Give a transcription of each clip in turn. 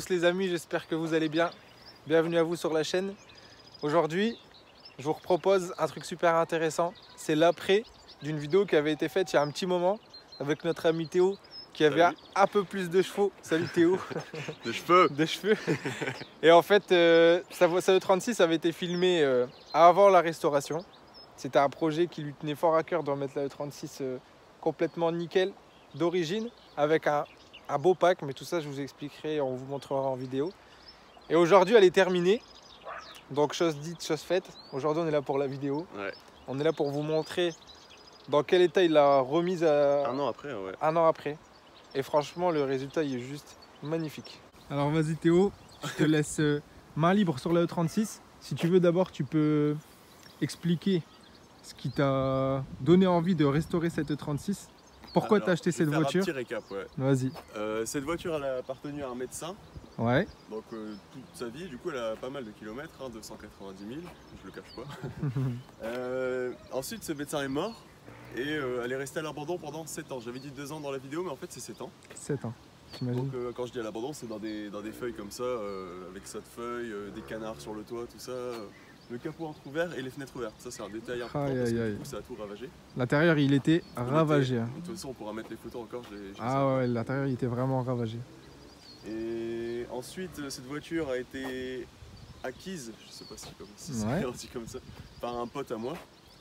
tous les amis, j'espère que vous allez bien. Bienvenue à vous sur la chaîne. Aujourd'hui, je vous propose un truc super intéressant. C'est l'après d'une vidéo qui avait été faite il y a un petit moment avec notre ami Théo qui avait un peu plus de chevaux. Salut Théo. De cheveux. De cheveux. Et en fait, sa E36 avait été filmé avant la restauration. C'était un projet qui lui tenait fort à cœur de remettre la E36 complètement nickel d'origine avec un beau pack, mais tout ça je vous expliquerai, on vous montrera en vidéo. Et aujourd'hui elle est terminée, donc chose dite, chose faite. Aujourd'hui on est là pour la vidéo. Ouais. On est là pour vous montrer dans quel état il l'a remise un an après. Ouais. Un an après. Et franchement le résultat il est juste magnifique. Alors vas-y Théo, je te laisse main libre sur la E36. Si tu veux d'abord tu peux expliquer ce qui t'a donné envie de restaurer cette E36. Pourquoi tu as acheté cette voiture? Un petit récap, ouais. Vas-y. Cette voiture, elle a appartenu à un médecin. Ouais. Donc toute sa vie, du coup, elle a pas mal de kilomètres, hein, 290 000, je le cache pas. Ensuite, ce médecin est mort et elle est restée à l'abandon pendant 7 ans. J'avais dit 2 ans dans la vidéo, mais en fait, c'est 7 ans. 7 ans, t'imagines. Donc quand je dis à l'abandon, c'est dans des feuilles comme ça, avec ça de feuilles, des canards sur le toit, tout ça. Le capot entrouvert et les fenêtres ouvertes, ça c'est un détail important parce que du coup ça a tout ravagé. L'intérieur il était ravagé. De toute façon on pourra mettre les photos encore. Ah ouais, l'intérieur il était vraiment ravagé. Et ensuite cette voiture a été acquise, je sais pas si c'est dit comme ça, par un pote à moi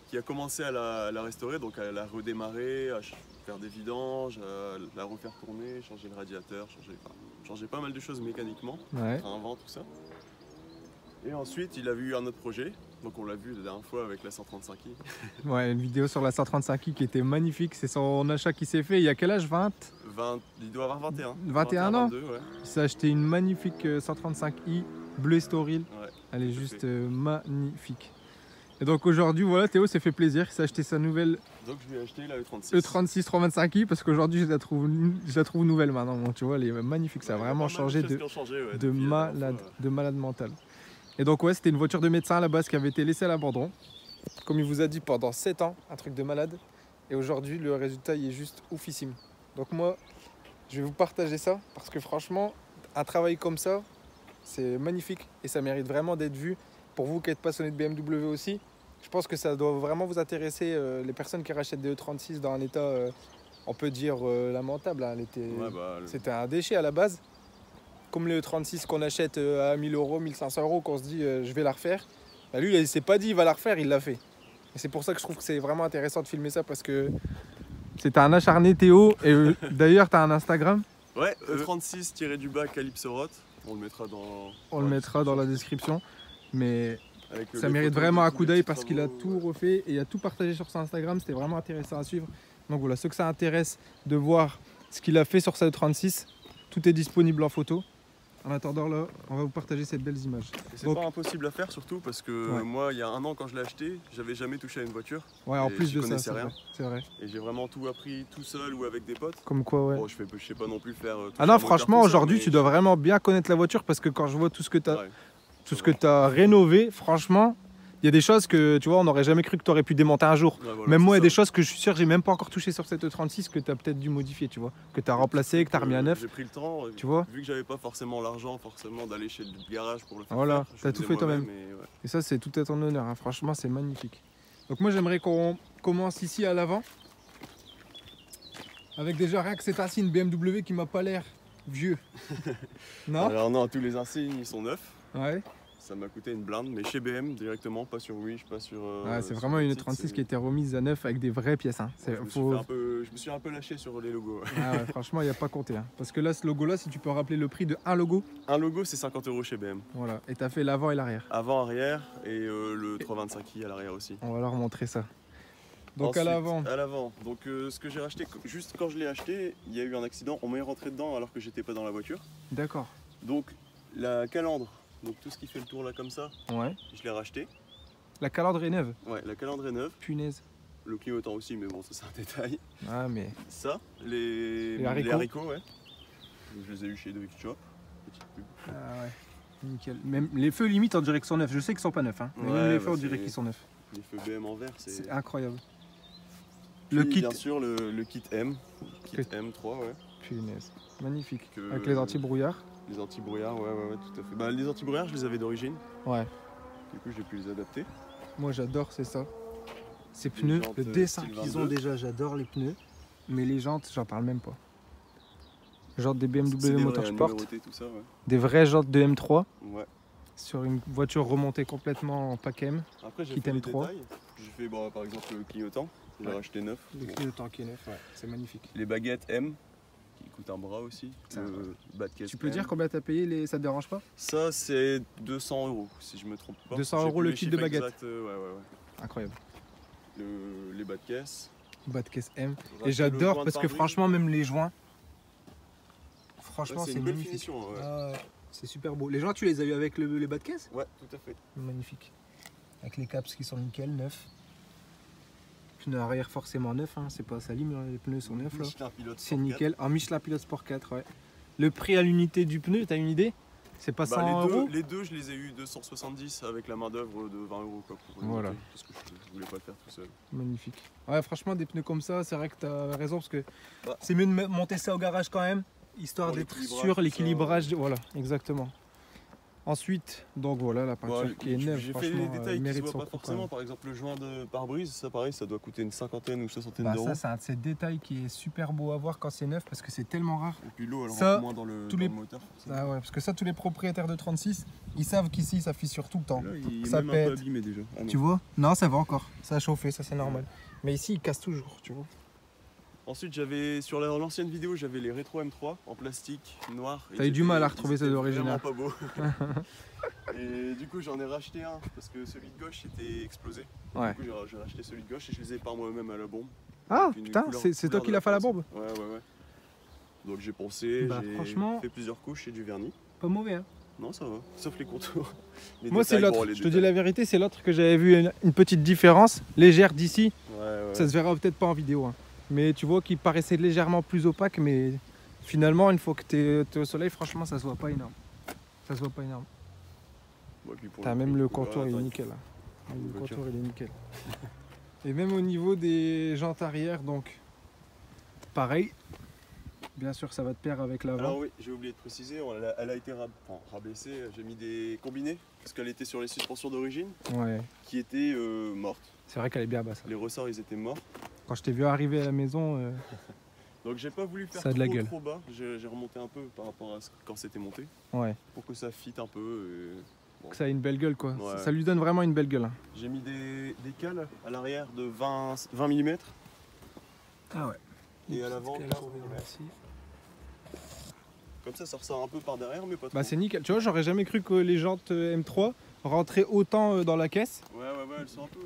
qui a commencé à la restaurer, donc à la redémarrer, à faire des vidanges, à la refaire tourner, changer le radiateur, changer pas mal de choses mécaniquement, un vent, tout ça. Et ensuite, il a vu un autre projet, donc on l'a vu la dernière fois avec la 135i. Ouais, une vidéo sur la 135i qui était magnifique, c'est son achat qui s'est fait il y a quel âge? 20 il doit avoir 21. 21 ans 22, ouais. Il s'est acheté une magnifique 135i bleu Estoril, ouais, elle est juste magnifique. Et donc aujourd'hui, voilà, Théo s'est fait plaisir, il s'est acheté sa nouvelle... Donc je lui ai acheté la E36. E36 325i parce qu'aujourd'hui je la trouve nouvelle maintenant, bon, tu vois, elle est magnifique, ça a vraiment changé de malade mental. Et donc ouais, c'était une voiture de médecin à la base qui avait été laissée à l'abandon, comme il vous a dit, pendant 7 ans, un truc de malade. Et aujourd'hui le résultat il est juste oufissime. Donc moi je vais vous partager ça parce que franchement un travail comme ça c'est magnifique et ça mérite vraiment d'être vu. Pour vous qui êtes passionné de BMW aussi, je pense que ça doit vraiment vous intéresser, les personnes qui rachètent des E36 dans un état on peut dire lamentable, hein. C'était un déchet à la base. Comme le 36 qu'on achète à 1000 €, 1500 €, qu'on se dit je vais la refaire. Bah lui, il s'est pas dit il va la refaire, il l'a fait. Et c'est pour ça que je trouve que c'est vraiment intéressant de filmer ça parce que c'est un acharné Théo. Et d'ailleurs, tu as un Instagram? Ouais, E36-du-bas Calypso. On le mettra dans la description. Mais ça mérite vraiment un coup d'œil parce qu'il a tout refait et il a tout partagé sur son Instagram. C'était vraiment intéressant à suivre. Donc voilà, ceux que ça intéresse de voir ce qu'il a fait sur sa E36, tout est disponible en photo. En attendant là, on va vous partager ces belles images. C'est pas impossible à faire surtout parce que moi il y a un an quand je l'ai acheté, j'avais jamais touché à une voiture. Ouais, en plus de ça, c'est vrai. Et j'ai vraiment tout appris tout seul ou avec des potes. Comme quoi, ouais. Bon, je sais pas non plus faire. Ah non, franchement, aujourd'hui tu dois vraiment bien connaître la voiture parce que quand je vois tout ce que tu as rénové, franchement, il y a des choses que tu vois, on n'aurait jamais cru que tu aurais pu démonter un jour. Ouais, voilà, même moi, il y a des choses que je suis sûr, j'ai même pas encore touché sur cette E36 que tu as peut-être dû modifier, tu vois, que tu as remplacé, que tu as remis à neuf. J'ai pris le temps, tu vois. Vu que j'avais pas forcément l'argent d'aller chez le garage pour le faire. Voilà, tu as tout fait toi-même. Et ça, c'est tout à ton honneur, hein. Franchement, c'est magnifique. Donc moi, j'aimerais qu'on commence ici à l'avant. Avec déjà rien que cet insigne BMW qui m'a pas l'air vieux. Non. Alors non, tous les insignes, ils sont neufs. Ouais. Ça m'a coûté une blinde, mais chez BM directement, pas sur Wish, pas sur... c'est vraiment une 36 qui a été remise à neuf avec des vraies pièces. Hein. Je me suis un peu lâché sur les logos. Ah ouais, franchement, il n'y a pas compté. Hein. Parce que là, ce logo-là, si tu peux rappeler le prix de un logo. Un logo, c'est 50 € chez BM. Voilà, et tu as fait l'avant et l'arrière. Avant, arrière, et le 325i à l'arrière aussi. On va leur montrer ça. Donc ensuite, à l'avant. Donc ce que j'ai racheté, juste quand je l'ai acheté, il y a eu un accident. On m'est rentré dedans alors que j'étais pas dans la voiture. D'accord. Donc la calandre. Donc tout ce qui fait le tour là comme ça, je l'ai racheté. La calandre est neuve? Ouais, la calandre est neuve. Punaise. Le clignotant aussi, mais bon, ça c'est un détail. Ah mais... Ça, les haricots, ouais. Je les ai eu chez The Week Shop. Petite pub. Ah ouais, nickel. Même les feux limite on dirait qu'ils sont neufs. Je sais qu'ils sont pas neufs, hein. Mais même les feux on dirait qu'ils sont neufs. Les feux BM en vert, c'est incroyable. Puis, le kit, bien sûr, le kit M. Kit M3, ouais. Punaise, magnifique. Avec les anti-brouillard. Les anti-brouillards, ouais, tout à fait. Bah, les anti-brouillards, je les avais d'origine. Ouais. Du coup, j'ai pu les adapter. Moi, j'adore, c'est ça. Ces pneus, le dessin qu'ils ont déjà, j'adore les pneus. Mais les jantes, j'en parle même pas. Jantes des BMW Motorsport. Tout ça, ouais. Des vraies jantes de M3. Ouais. Sur une voiture remontée complètement en pack M. Après, j'ai fait des détails. J'ai fait par exemple le clignotant. J'ai racheté neuf. Le clignotant qui est neuf, ouais. C'est magnifique. Les baguettes M. Qui coûtent un bras aussi. Le bas de caisse. Tu peux dire combien t'as payé, ça te dérange pas? Ça, c'est 200 € si je me trompe pas. 200 € le kit de baguette. Exact, ouais. Incroyable. Les bas de caisse. Bas de caisse M. Et j'adore parce que franchement, même les joints. Franchement, c'est magnifique. Finition, ouais. C'est super beau. Les joints, tu les as eu avec les bas de caisse? Ouais, tout à fait. Magnifique. Avec les caps qui sont nickel, neufs. Pneus arrière forcément neuf, hein. C'est pas sali, mais les pneus sont neufs là. C'est nickel. En Michelin Pilot Sport 4, ouais. Le prix à l'unité du pneu, t'as une idée? C'est pas 100 €? Les deux, je les ai eu 270 avec la main d'œuvre de 20 € quoi. Voilà. Parce que je voulais pas le faire tout seul. Magnifique. Ouais, franchement, des pneus comme ça, c'est vrai que t'as raison parce que c'est mieux de monter ça au garage quand même, histoire d'être sûr l'équilibrage. Voilà, exactement. Ensuite, donc voilà la peinture qui est neuve. J'ai fait les détails qui se voient pas forcément. Par exemple, le joint de pare-brise, ça pareil, ça doit coûter une cinquantaine ou soixantaine d'euros. Ça, c'est un de ces détails qui est super beau à voir quand c'est neuf parce que c'est tellement rare. Et puis l'eau, elle rentre moins dans le moteur. Ah ouais, parce que ça, tous les propriétaires de 36, ils savent qu'ici, ça fissure tout le temps. Là, il ça est pète. Un peu abîmé déjà. Tu vois? Non, ça va encore. Ça a chauffé, ça c'est normal. Mais ici, il casse toujours, tu vois. Ensuite, sur l'ancienne vidéo, j'avais les rétro M3 en plastique noir. T'as eu du mal à retrouver celle d'original. Pas beau. Et du coup, j'en ai racheté un parce que celui de gauche était explosé. Ouais. Du coup, j'ai racheté celui de gauche et je les ai peint moi-même à la bombe. Ah putain, c'est toi qui l'as fait à la bombe? Ouais. Donc j'ai poncé, franchement, fait plusieurs couches et du vernis. Pas mauvais, hein? Non, ça va, sauf les contours. Moi, c'est l'autre. Je te dis la vérité, c'est l'autre que j'avais vu une petite différence légère d'ici. Ouais. Ça se verra peut-être pas en vidéo, hein. Mais tu vois qu'il paraissait légèrement plus opaque, mais finalement, une fois que t'es au soleil, franchement, ça se voit pas énorme. Ça se voit pas énorme. T'as même le contour, il est nickel. Hein. Le contour, il est nickel. Et même au niveau des jantes arrière, donc pareil. Bien sûr, ça va de pair avec l'avant. Alors oui, j'ai oublié de préciser, elle a été rabaissée. J'ai mis des combinés parce qu'elle était sur les suspensions d'origine, qui étaient mortes. C'est vrai qu'elle est bien basse. Les ressorts, ils étaient morts. Quand je t'ai vu arriver à la maison, donc j'ai pas voulu faire trop bas. J'ai remonté un peu par rapport à quand c'était monté. Ouais. Pour que ça fitte un peu. Bon. Que ça ait une belle gueule quoi. Ouais. Ça lui donne vraiment une belle gueule. Hein. J'ai mis des cales à l'arrière de 20 mm. Ah ouais. Et à l'avant, comme ça ressort un peu par derrière, mais pas trop. Bah c'est nickel. Tu vois, j'aurais jamais cru que les jantes M3 rentraient autant dans la caisse. Ouais, elles sont un peu...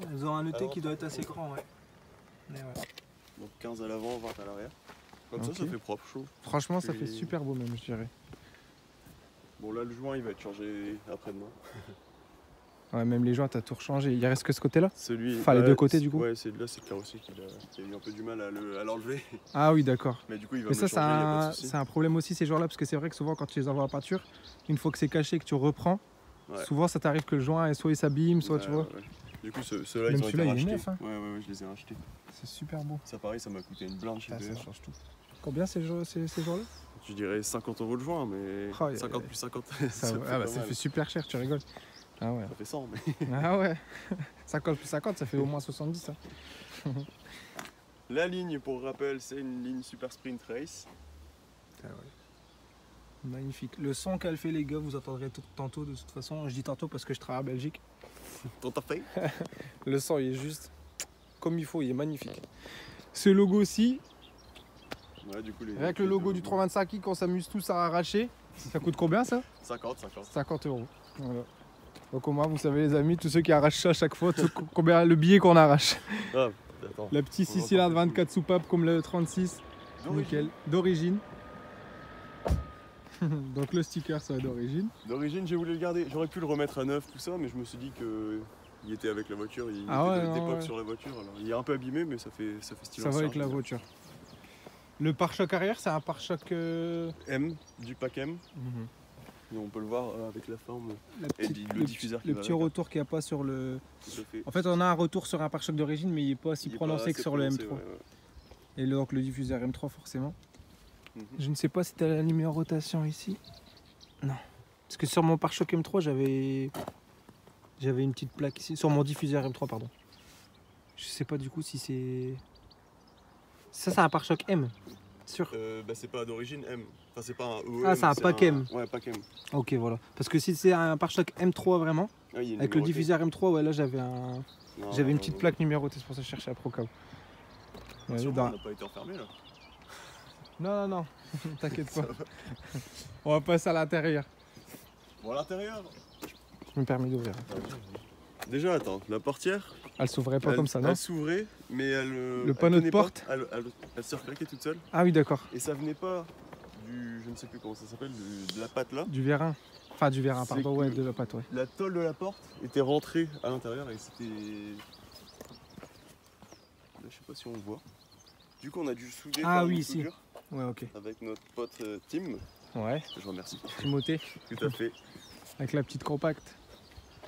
Elles ont un ET qui doit être assez grand, ouais. Donc 15 à l'avant, 20 à l'arrière. Comme ça fait propre, chaud. Franchement, ça fait super beau même, je dirais. Bon là, le joint, il va être changé après-demain. Ouais, même les joints, t'as tout rechangé. Il reste que ce côté-là? Enfin, les deux côtés du coup? Ouais, celui-là, c'est le carrossier qui a eu un peu du mal à l'enlever. Ah oui, d'accord. Mais du coup, il va me le changer, c'est un problème aussi ces jours-là, parce que c'est vrai que souvent, quand tu les envoies en peinture, une fois que c'est caché et que tu reprends, souvent ça t'arrive que le joint, soit il s'abîme, soit tu vois. Du coup, ceux-là, ils ont été rachetés. Neuf, hein. Ouais, je les ai rachetés. C'est super beau. Ça, pareil, ça m'a coûté une blinde chez ça change tout. Combien ces jours-là? Je dirais 50 € le joint, mais 50 plus 50. Ça fait super cher, tu rigoles. Ah ouais. Ça fait 100, mais... Ah ouais. 50 plus 50, ça fait au moins 70. Hein. La ligne, pour rappel, c'est une ligne Super Sprint Race. Ah ouais. Magnifique. Le son qu'elle fait, les gars, vous entendrez tantôt de toute façon. Je dis tantôt parce que je travaille en Belgique. Tout à fait. Le son, il est juste comme il faut, il est magnifique. Ce logo-ci, du coup, avec le logo du 325i qu'on s'amuse tous à arracher, ça coûte combien ça? 50 €. Voilà. Donc au moins, vous savez les amis, tous ceux qui arrachent ça à chaque fois, combien le billet qu'on arrache. Le petit 6 cylindres 24 soupapes comme le 36, nickel, d'origine. Donc le sticker, ça va d'origine. D'origine, j'ai voulu le garder. J'aurais pu le remettre à neuf, tout ça, mais je me suis dit qu'il était avec la voiture. Il était d'époque sur la voiture. Alors, il est un peu abîmé, mais ça fait stylé. Ça va avec la voiture. Le pare-choc arrière, c'est un pare-choc M, du pack M. Et on peut le voir avec la forme et le diffuseur. Le petit retour qu'il n'y a pas sur le... En fait, on a un retour sur un pare-choc d'origine, mais il n'est pas si prononcé que sur le M3. Et donc le diffuseur M3 forcément. Je ne sais pas si tu as la numérotation ici. Non. Parce que sur mon pare-choc M3, j'avais une petite plaque ici. Sur mon diffuseur M3, pardon. Je sais pas du coup si c'est... Ça, c'est un pare-choc M. Sûr. C'est pas d'origine M. Enfin, c'est pas un EM. Ah, c'est un pack M. Ouais, pack M. Ok, voilà. Parce que si c'est un pare-choc M3 vraiment, avec le diffuseur M3, ouais, là j'avais une petite plaque numérotée. C'est pour ça que je cherchais à Procab. Ouais, on n'a pas été enfermé là. Non, t'inquiète pas. On va passer à l'intérieur. Bon, à l'intérieur. Je me permets d'ouvrir. Déjà, attends, la portière. Elle s'ouvrait pas comme ça, non? Elle s'ouvrait, mais elle. Le panneau de porte. Elle se reclaquait toute seule. Ah oui, d'accord. Et ça venait pas du. Je ne sais plus comment ça s'appelle, de la patte là. Du vérin. Enfin, du vérin, pardon, ouais, de la patte, ouais. La tôle de la porte était rentrée à l'intérieur et c'était. Là, je sais pas si on le voit. Du coup, on a dû souder. Ah oui, ici. Ouais, ok. Avec notre pote Tim. Ouais. Je remercie. Timothée. Tout à fait. Avec la petite compacte.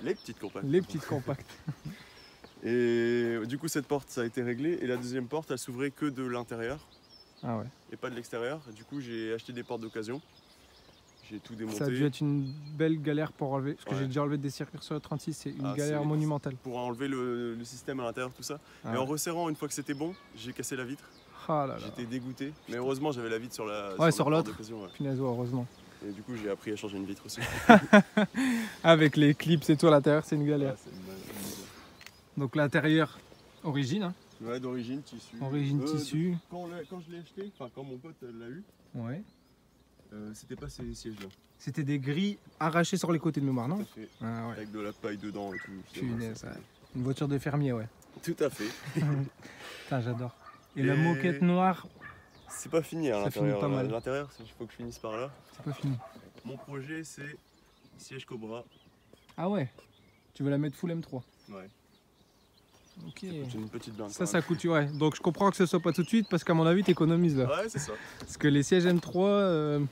Les petites compactes. Les petites compactes. Et du coup, cette porte, ça a été réglé. Et la deuxième porte, elle s'ouvrait que de l'intérieur. Ah ouais. Et pas de l'extérieur. Du coup, j'ai acheté des portes d'occasion. J'ai tout démonté. Ça a dû être une belle galère pour enlever. Parce que j'ai déjà enlevé des circuits sur le 36. C'est une galère monumentale. Pour enlever le système à l'intérieur, tout ça. Et en resserrant, une fois que c'était bon, j'ai cassé la vitre. Ah là là. J'étais dégoûté. Mais heureusement, j'avais la vitre sur la. Ouais, sur l'autre. Ouais. Punaise, heureusement. Et du coup, j'ai appris à changer une vitre aussi. Avec les clips et tout à l'intérieur, c'est une galère. Ouais, donc l'intérieur, origine. Hein. Ouais, d'origine, tissu. Origine, tissu. Quand je l'ai acheté, enfin quand mon pote l'a eu, ouais. C'était pas ces sièges-là. C'était des grilles arrachées sur les côtés de mémoire, non? Tout à fait. Ah, ouais. Avec de la paille dedans et tout. Punaise, ouais. Une voiture de fermier, ouais. Tout à fait. Putain, j'adore. Et la moquette noire. C'est pas fini à l'intérieur. Pas mal. L'intérieur, il faut que je finisse par là. C'est pas fini. Mon projet, c'est siège Cobra. Ah ouais. Tu veux la mettre full M3? Ouais. Ok. J'ai une petite blinde. Ça coûte, ouais. Donc je comprends que ce soit pas tout de suite parce qu'à mon avis, t'économises là. Ouais, c'est ça. Parce que les sièges M3,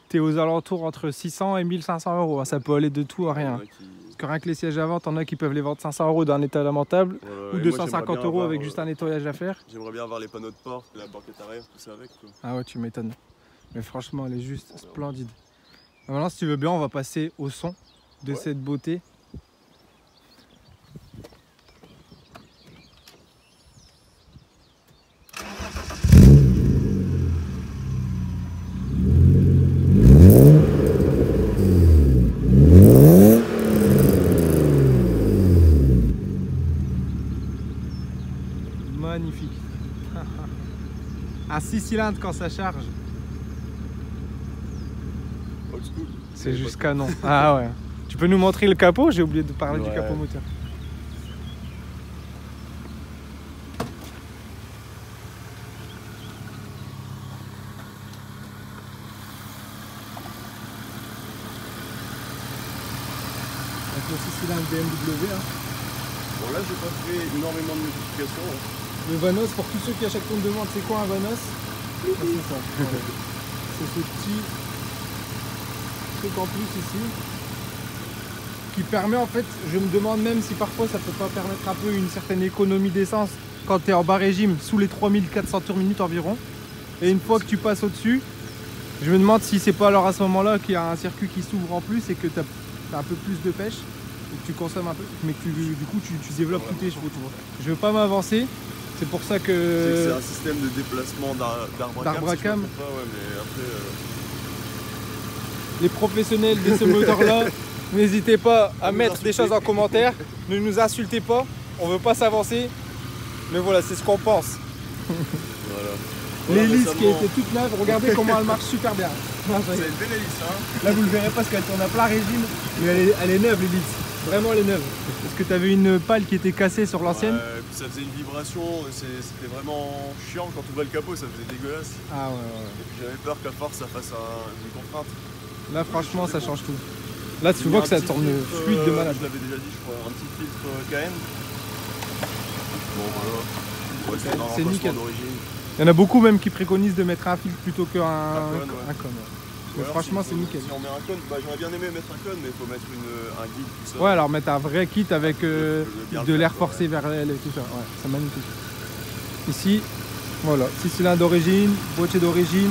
t'es aux alentours entre 600 et 1500 euros. Ça peut aller de tout à rien. Parce que rien que les sièges avant, t'en as qui peuvent les vendre 500 euros d'un état lamentable ou 250 euros avec juste un nettoyage à faire. J'aimerais bien avoir les panneaux de porte, la banquette arrière, tout ça avec. Quoi. Ah ouais, tu m'étonnes. Mais franchement, elle est juste splendide. Maintenant, si tu veux bien, on va passer au son de cette beauté. Magnifique. À 6 cylindres quand ça charge. C'est juste canon. Ah ouais. Tu peux nous montrer le capot? J'ai oublié de parler du capot moteur. Avec le 6 cylindres BMW. Hein. Bon là j'ai pas fait énormément de modifications. Hein. Le Vanos, pour tous ceux qui à chaque fois me demandent c'est quoi un Vanos? C'est ça. C'est ce petit truc en plus ici qui permet, en fait, je me demande même si parfois ça peut pas permettre un peu une certaine économie d'essence quand tu es en bas régime, sous les 3400 tours minute environ. Et une fois que tu passes au-dessus, je me demande si c'est pas alors à ce moment-là qu'il y a un circuit qui s'ouvre en plus et que tu as un peu plus de pêche et que tu consommes un peu, mais que du coup tu développes tous tes chevaux. Je veux pas m'avancer. C'est pour ça que... C'est un système de déplacement d'arbre à cam. Si mais après, les professionnels de ce moteur-là, n'hésitez pas à mettre des choses en commentaire. Ne nous insultez pas, on veut pas s'avancer. Mais voilà, c'est ce qu'on pense. Voilà. L'hélice qui a été toute neuve, regardez comment elle marche super bien. C'est une belle hélice. Hein. Là, vous le verrez pas parce qu'elle tourne à plein régime, mais elle est neuve l'hélice. Vraiment, elle est neuve. Parce que tu avais une pale qui était cassée sur l'ancienne. Ça faisait une vibration, c'était vraiment chiant quand tu ouvrais le capot, ça faisait dégueulasse. Ah ouais. Et puis j'avais peur qu'à force ça fasse une contrainte. Là, franchement, ça change tout. Là, tu vois que ça tourne fluide de malade. Je l'avais déjà dit, je crois, un petit filtre KN. Bon, voilà. C'est nickel. Il y en a beaucoup même qui préconisent de mettre un filtre plutôt qu'un cône. Mais franchement, c'est nickel. Si on met un cône, j'aurais bien aimé mettre un cône, mais il faut mettre un guide, tout ça. Ouais, alors mettre un vrai kit avec de l'air forcé vers l'aile et tout ça. Ouais, c'est magnifique. Ici, voilà, 6 cylindres d'origine, boîtier d'origine,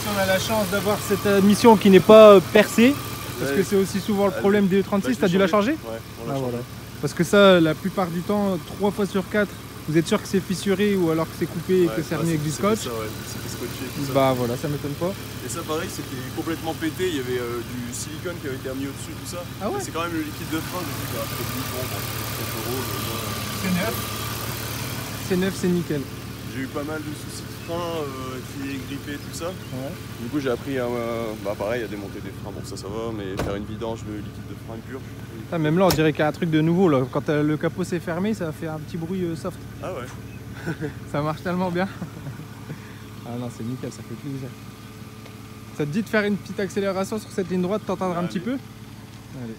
si on a la chance d'avoir cette admission qui n'est pas percée, parce que c'est aussi souvent le problème des E36, t'as dû la changer? Ouais, on l'a changé. Voilà. Parce que ça, la plupart du temps, 3 fois sur 4, vous êtes sûr que c'est fissuré ou alors que c'est coupé et que c'est remis avec du scotch. C'était scotché, tout ça. Bah voilà, ça m'étonne pas. Et ça pareil, c'était complètement pété, il y avait du silicone qui avait été remis au-dessus, tout ça. Ah ouais. C'est quand même le liquide de frein, du coup, ça a fait plus bon, c'est neuf. C'est neuf, c'est nickel. J'ai eu pas mal de soucis de frein, qui est grippé, tout ça. Ouais. Du coup, j'ai appris pareil, à démonter des freins, bon ça va, mais faire une vidange de liquide de frein pur. Ah, même là, on dirait qu'il y a un truc de nouveau. Là. Quand le capot s'est fermé, ça fait un petit bruit soft. Ah ouais. Ça marche tellement bien. Ah non, c'est nickel, ça fait plaisir. Ça te dit de faire une petite accélération sur cette ligne droite, t'entendre un petit peu? Allez.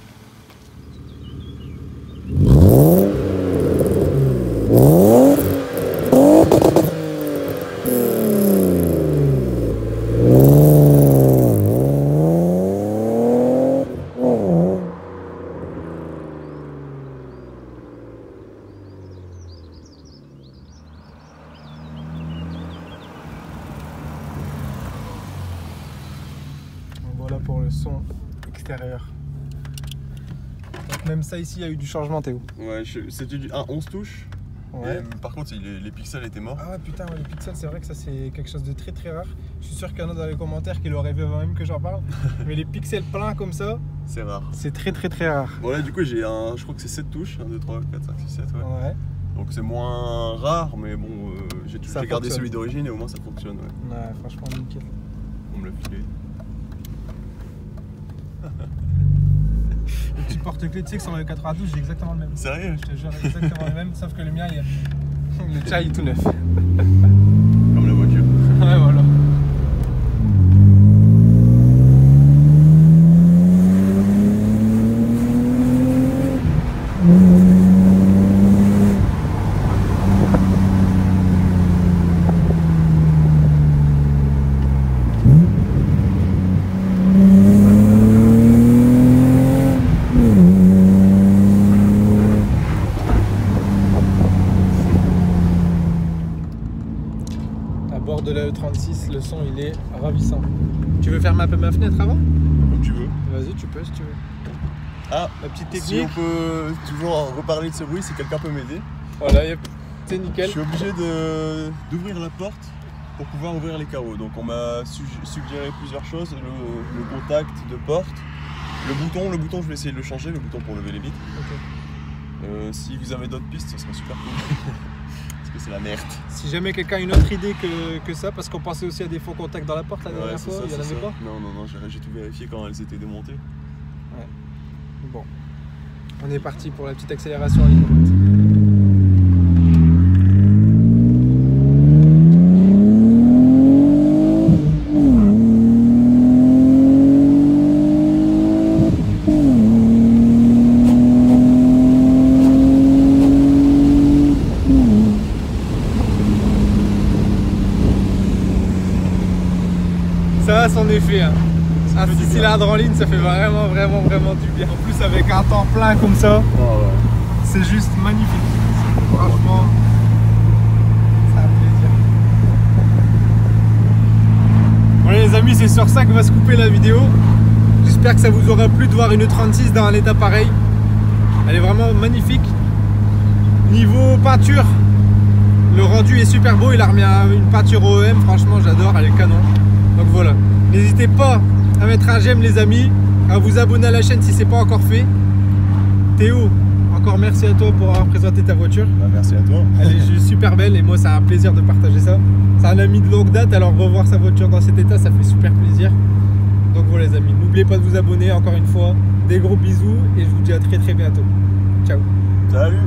Voilà pour le son extérieur. Donc même ça ici, il y a eu du changement, Théo. Ouais, c'était du 11 touches. Ouais. Et, par contre, les pixels étaient morts. Ah ouais, putain, les pixels, c'est vrai que ça c'est quelque chose de très très rare. Je suis sûr qu'il y en a dans les commentaires qui l'auraient vu avant même que j'en parle. Mais les pixels pleins comme ça, c'est rare. C'est très très très rare. Bon là du coup j'ai je crois que c'est 7 touches, 1, 2, 3, 4, 5, 6, 7, ouais. Donc c'est moins rare, mais bon, j'ai gardé celui d'origine et au moins ça fonctionne. Ouais, franchement nickel. On me l'a filé. Le petit porte-clés, tu sais que sur le 92, j'ai exactement le même. Sérieux? Je te jure, exactement le même, sauf que le mien, le tien il est tout neuf. Comme la voiture. Ouais, voilà. De la E36, le son il est ravissant. Tu veux fermer un peu ma fenêtre avant? Comme tu veux. Vas-y, tu peux si tu veux. Ah, la petite technique. Si on peut toujours reparler de ce bruit, si quelqu'un peut m'aider. Voilà, c'est nickel. Je suis obligé d'ouvrir la porte pour pouvoir ouvrir les carreaux. Donc on m'a suggéré plusieurs choses. Le contact de porte, le bouton je vais essayer de le changer, le bouton pour lever les vitres. Okay. Si vous avez d'autres pistes, ça serait super cool. C'est la merde. Si jamais quelqu'un a une autre idée que ça, parce qu'on pensait aussi à des faux contacts dans la porte la dernière fois, il y en avait pas? Non, j'ai tout vérifié quand elles étaient démontées. Ouais. Bon, on est parti pour la petite accélération en ligne droite. Ça a son effet, hein. Un 6 cylindres en ligne, ça fait vraiment du bien. En plus avec un temps plein comme ça, c'est juste magnifique. Franchement, c'est un plaisir. Voilà les amis, c'est sur ça que va se couper la vidéo. J'espère que ça vous aura plu de voir une E36 dans un état pareil. Elle est vraiment magnifique. Niveau peinture, le rendu est super beau. Il a remis une peinture OEM, franchement j'adore, elle est canon. Donc voilà, n'hésitez pas à mettre un j'aime les amis, à vous abonner à la chaîne si ce n'est pas encore fait. Théo, encore merci à toi pour avoir présenté ta voiture. Bah, merci à toi. Elle est juste super belle et moi c'est un plaisir de partager ça. C'est un ami de longue date, alors revoir sa voiture dans cet état ça fait super plaisir. Donc voilà les amis, n'oubliez pas de vous abonner encore une fois. Des gros bisous et je vous dis à très bientôt. Ciao. Salut.